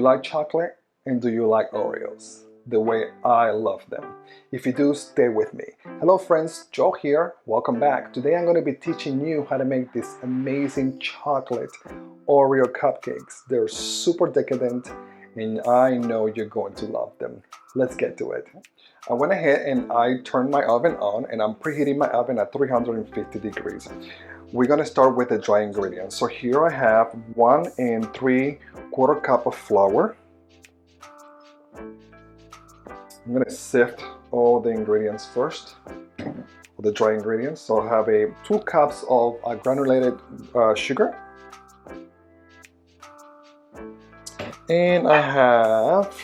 like chocolate? And do you like Oreos? The way I love them. If you do, stay with me. Hello friends, Joe here. Welcome back. Today I'm going to be teaching you how to make these amazing chocolate Oreo cupcakes. They're super decadent and I know you're going to love them. Let's get to it. I went ahead and I turned my oven on and I'm preheating my oven at 350 degrees. We're going to start with the dry ingredients. So here I have 1 3/4 cup of flour. I'm going to sift all the ingredients first, the dry ingredients. So I have 2 cups of granulated sugar. And I have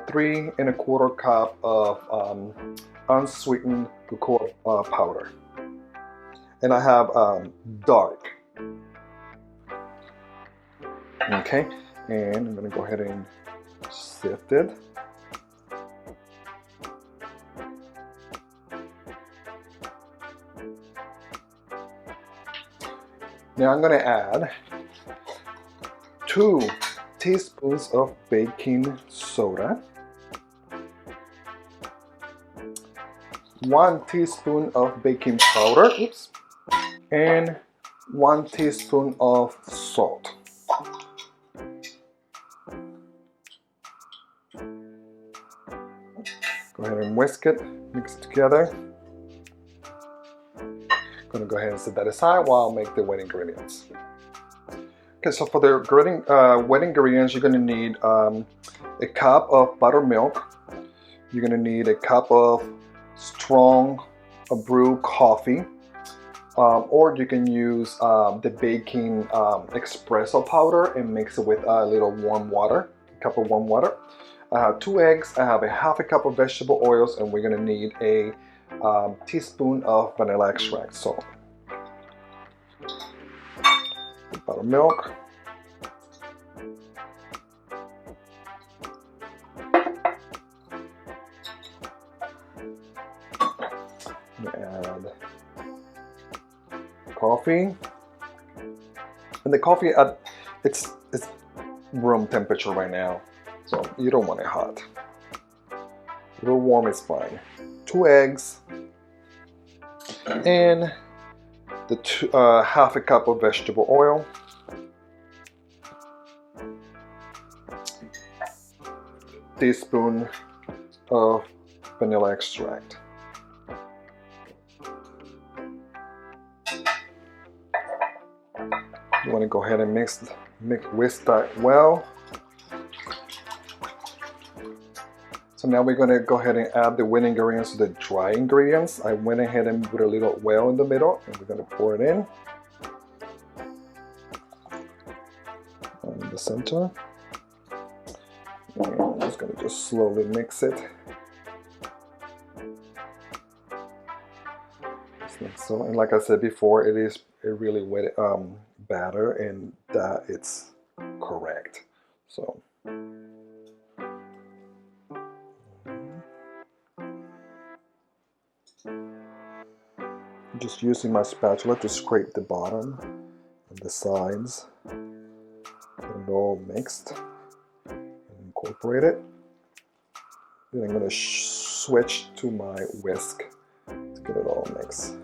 3 1/4 cup of unsweetened cocoa powder. And I have dark. Okay, and I'm going to go ahead and sift it. Now I'm going to add 2 teaspoons of baking soda, 1 teaspoon of baking powder, and 1 teaspoon of salt. Go ahead and whisk it, mix it together. I'm going to go ahead and set that aside while I make the wet ingredients. Okay, so for the wet ingredients, you're going to need a cup of buttermilk. You're going to need a cup of strong brew coffee, or you can use the baking espresso powder and mix it with a little warm water, a cup of warm water. I have 2 eggs, I have a 1/2 cup of vegetable oils, and we're going to need a teaspoon of vanilla extract. So buttermilk, add coffee, and the coffee it's room temperature right now, so you don't want it hot. A little warm is fine. 2 eggs and the 1/2 cup of vegetable oil, teaspoon of vanilla extract. You want to go ahead and whisk that well. So now we're going to go ahead and add the wet ingredients to the dry ingredients. I went ahead and put a little well in the middle, and we're going to pour it in the center. And I'm just going to slowly mix it. Just like so. And like I said before, it is a really wet batter, and that it's correct. So. Just using my spatula to scrape the bottom and the sides, get it all mixed and incorporate it. Then I'm going to switch to my whisk to get it all mixed.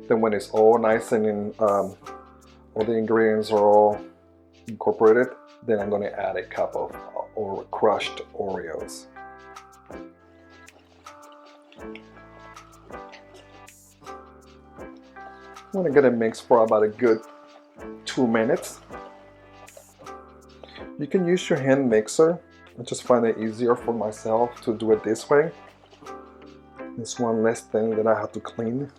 Then when it's all nice and all the ingredients are all incorporated, then I'm going to add a cup of crushed Oreos. I'm going to get it mixed for about a good 2 minutes. You can use your hand mixer. I just find it easier for myself to do it this way. It's one less thing that I have to clean.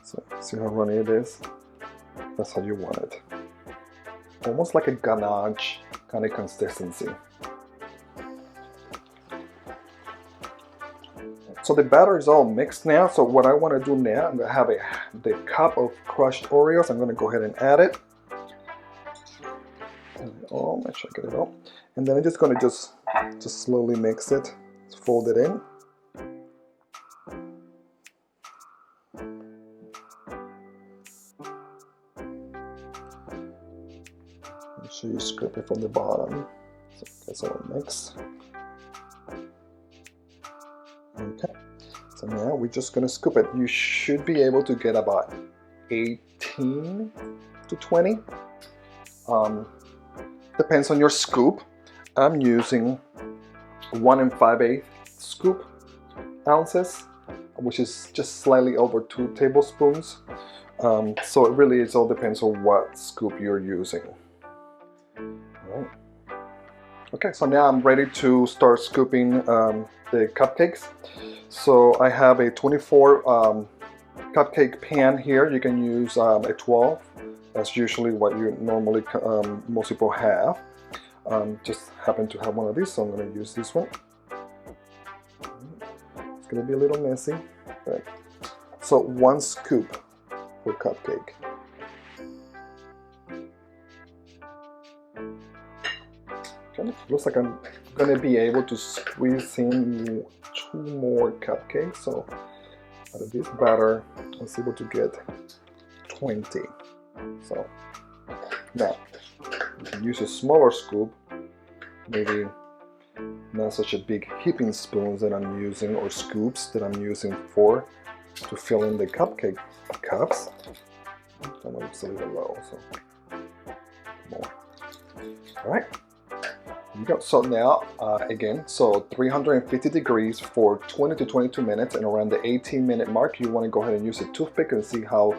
So see how runny it is? That's how you want it. Almost like a ganache kind of consistency. So the batter is all mixed now. So what I want to do now, I'm going to have the cup of crushed Oreos. I'm going to go ahead and add it. Oh, make sure I get it all. And then I'm just going to just slowly mix it, fold it in. Make sure you scrape it from the bottom. So that's all mix. Okay. So now we're just gonna scoop it. You should be able to get about 18 to 20. Depends on your scoop. I'm using 1 5/8 scoop ounces, which is just slightly over 2 tablespoons. So it really all depends on what scoop you're using. All right. Okay, so now I'm ready to start scooping the cupcakes. So I have a 24 cupcake pan here. You can use a 12. That's usually what you normally most people have. Just happen to have one of these, so I'm going to use this one. It's going to be a little messy. Right. So 1 scoop per cupcake. Kind of looks like I'm going to be able to squeeze in 2 more cupcakes. So out of this batter, I was able to get 20. So now you can use a smaller scoop, maybe not such a big heaping spoons that I'm using or scoops that I'm using to fill in the cupcake cups. That one looks a little low, so more. All right, here you go. So now again, so 350 degrees for 20 to 22 minutes, and around the 18-minute mark, you want to go ahead and use a toothpick and see how.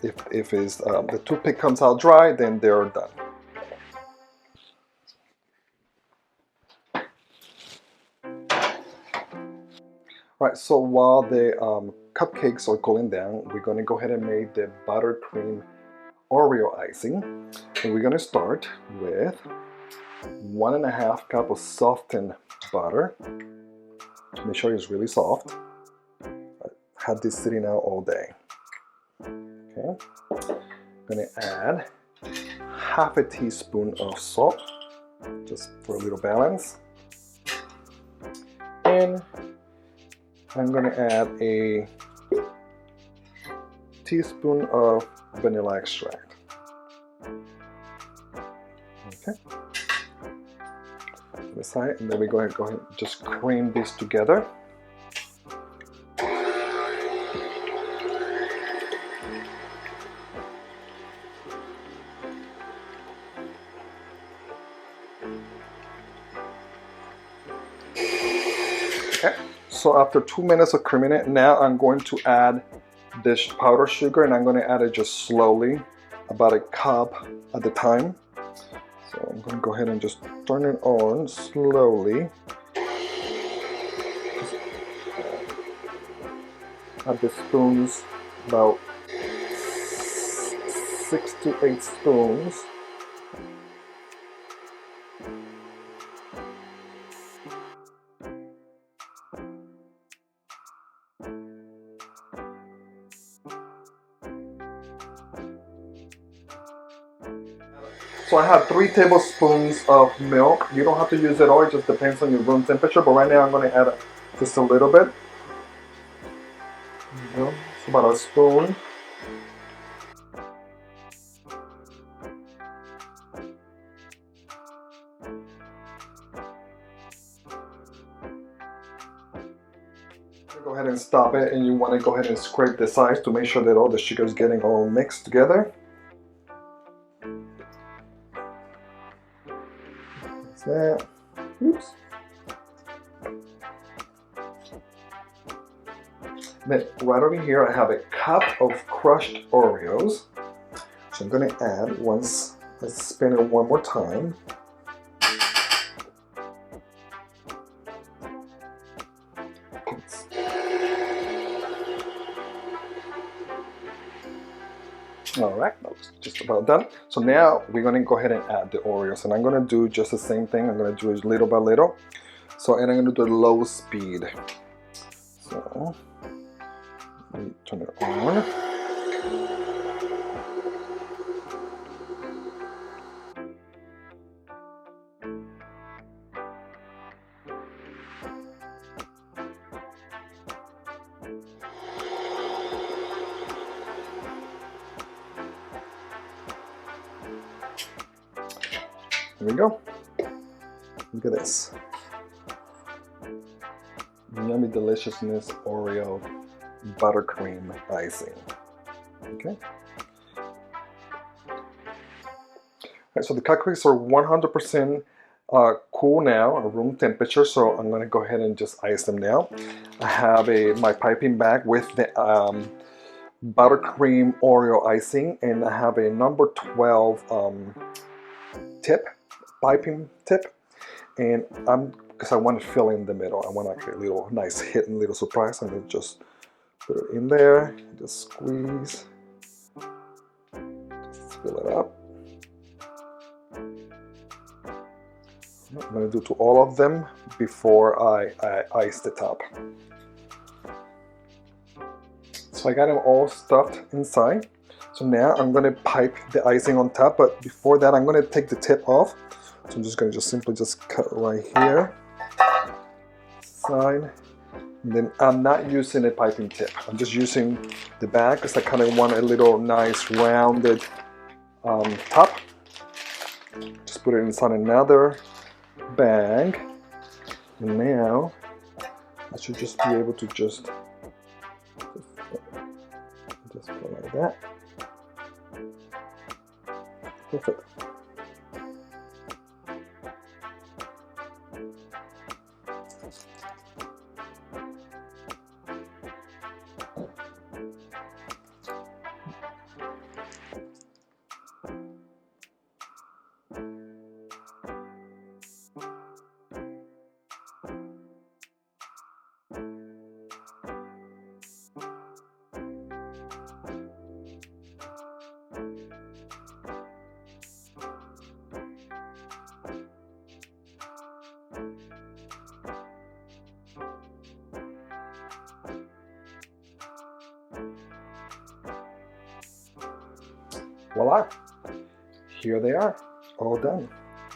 If the toothpick comes out dry, then they're done. Right, so while the cupcakes are cooling down, we're going to go ahead and make the buttercream Oreo icing. And we're going to start with 1.5 cup of softened butter. Make sure it's really soft. I had this sitting out all day. Okay, I'm going to add 1/2 teaspoon of salt, just for a little balance. And I'm going to add a teaspoon of vanilla extract. Okay, to the side, and then we go ahead and just cream this together. Okay, so after 2 minutes of creaming it, now I'm going to add this powdered sugar, and I'm going to add it just slowly, about 1 cup at a time. So I'm going to go ahead and just turn it on slowly. Just add the spoons, about 6 to 8 spoons. So I have 3 tablespoons of milk. You don't have to use it all, it just depends on your room temperature. But right now I'm going to add just a little bit. There you go. It's about a spoon. Go ahead and stop it, and you want to go ahead and scrape the sides to make sure that all the sugar is getting all mixed together. That. Oops. Then right over here I have a cup of crushed Oreos. So I'm going to add once. Let's spin it one more time. Alright, that's just about done. So now we're going to go ahead and add the Oreos, and I'm going to do just the same thing. I'm going to do it little by little. So, and I'm going to do it low speed. So, let me turn it on. Here we go. Look at this. Yummy deliciousness Oreo buttercream icing. Okay. Alright, so the cupcakes are 100% cool now, room temperature, so I'm going to go ahead and just ice them now. I have my piping bag with the buttercream Oreo icing, and I have a number 12 piping tip, and because I want to fill in the middle. I want like a little nice hidden little surprise. I'm going to just put it in there, just squeeze, just fill it up. I'm going to do to all of them before I ice the top. So I got them all stuffed inside. So now I'm going to pipe the icing on top, but before that I'm going to take the tip off. So I'm just going to simply cut right here, side, and then I'm not using a piping tip. I'm just using the bag because I kind of want a little nice rounded top. Just put it inside another bag, and now I should just be able to just go like that. Perfect. Voila! Here they are, all done.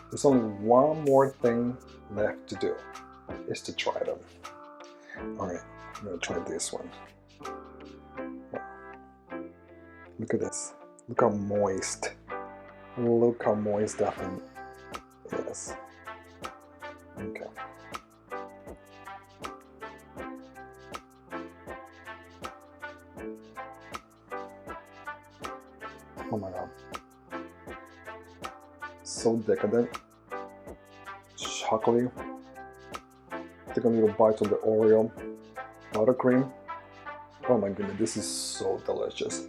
There's only one more thing left to do, is to try them. Alright, I'm going to try this one. Look at this. Look how moist. Look how moist that thing is. Okay. Oh my god. So decadent. Chocolatey. Take a little bite of the Oreo buttercream. Oh my goodness, this is so delicious.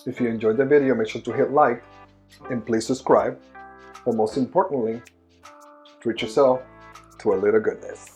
If you enjoyed the video, make sure to hit like and please subscribe. But most importantly, treat yourself to a little goodness.